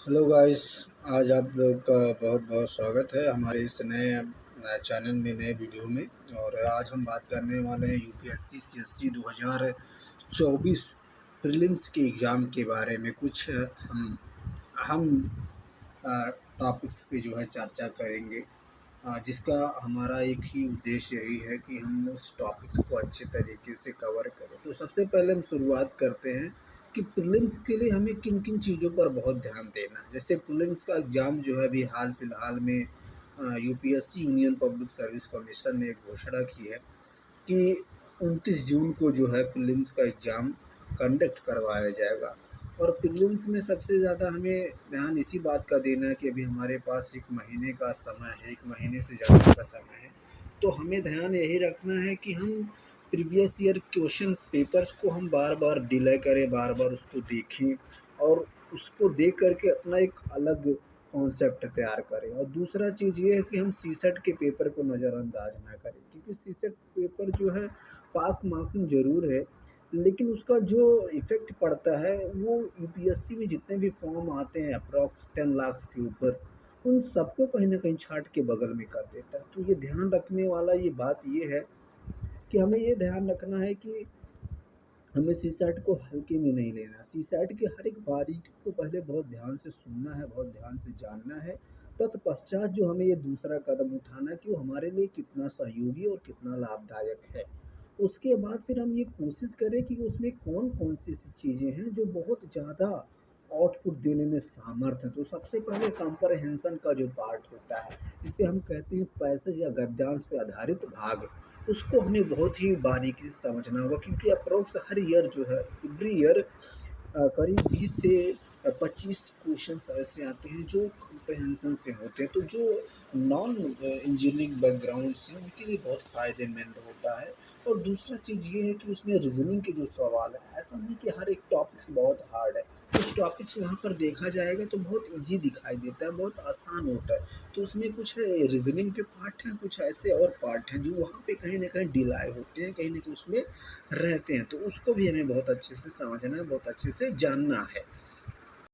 Hello guys. आज आप लोग का बहुत बहुत स्वागत है हमारे इस नए चैनल में, नए वीडियो में। और आज हम बात करने वाले हैं यूपीएससी सीएससी 2024 प्रीलिम्स के एग्ज़ाम के बारे में। कुछ हम अहम टॉपिक्स पे जो है चर्चा करेंगे, जिसका हमारा एक ही उद्देश्य यही है कि हम उस टॉपिक्स को अच्छे तरीके से कवर करें। तो सबसे पहले हम शुरुआत करते हैं कि प्रीलिम्स के लिए हमें किन किन चीज़ों पर बहुत ध्यान देना है। जैसे प्रीलिम्स का एग्ज़ाम जो है अभी हाल फिलहाल में UPSC union public service commission ने एक घोषणा की है कि 29 जून को जो है प्रीलिम्स का एग्ज़ाम कंडक्ट करवाया जाएगा। और प्रीलिम्स में सबसे ज़्यादा हमें ध्यान इसी बात का देना है कि अभी हमारे पास 1 महीने का समय है, 1 महीने से ज़्यादा का समय है। तो हमें ध्यान यही रखना है कि हम प्रीवियस ईयर क्वेश्चन पेपर्स को हम बार-बार डिले करें, बार-बार उसको देखें और उसको देख कर के अपना एक अलग कॉन्सेप्ट तैयार करें। और दूसरा चीज़ ये है कि हम सीसेट के पेपर को नज़रअंदाज ना करें, क्योंकि सीसेट पेपर जो है पास मार्किंग ज़रूर है, लेकिन उसका जो इफ़ेक्ट पड़ता है वो यूपीएससी में जितने भी फॉर्म आते हैं अप्रॉक्स 10 लाख के ऊपर, उन सबको कहीं न कहीं छाँट के बगल में कर देता है। तो ये ध्यान रखने वाला ये बात ये है कि हमें ये ध्यान रखना है कि हमें सीसैट को हल्के में नहीं लेना। सीसैट की हर एक बारीकी को पहले बहुत ध्यान से सुनना है, बहुत ध्यान से जानना है। तत्पश्चात जो हमें ये दूसरा कदम उठाना है कि वो हमारे लिए कितना सहयोगी और कितना लाभदायक है। उसके बाद फिर हम ये कोशिश करें कि उसमें कौन-कौन सी ऐसी चीज़ें हैं जो बहुत ज़्यादा आउटपुट देने में समर्थ हैं। तो सबसे पहले कॉम्प्रिहेंशन का जो पार्ट होता है, जिसे हम कहते हैं पैसेज या गद्यांश पे आधारित भाग, उसको हमें बहुत ही बारीकी से समझना होगा, क्योंकि अप्रोक्स हर ईयर जो है एवरी ईयर करीब 20 से 25 क्वेश्चंस ऐसे आते हैं जो कॉम्प्रिहेंशन से होते हैं। तो जो नॉन इंजीनियरिंग बैकग्राउंड से उनके लिए बहुत फ़ायदेमंद होता है। और दूसरा चीज़ ये है कि उसमें रीज़निंग के जो सवाल हैं, ऐसा नहीं कि हर एक टॉपिक्स बहुत हार्ड है। कुछ टॉपिक्स वहाँ पर देखा जाएगा तो बहुत ईज़ी दिखाई देता है, बहुत आसान होता है। तो उसमें कुछ रीज़निंग के पार्ट हैं, कुछ ऐसे और पार्ट हैं जो वहाँ पे कहीं न कहीं डिलाय होते हैं, कहीं न कहीं उसमें रहते हैं। तो उसको भी हमें बहुत अच्छे से समझना है, बहुत अच्छे से जानना है।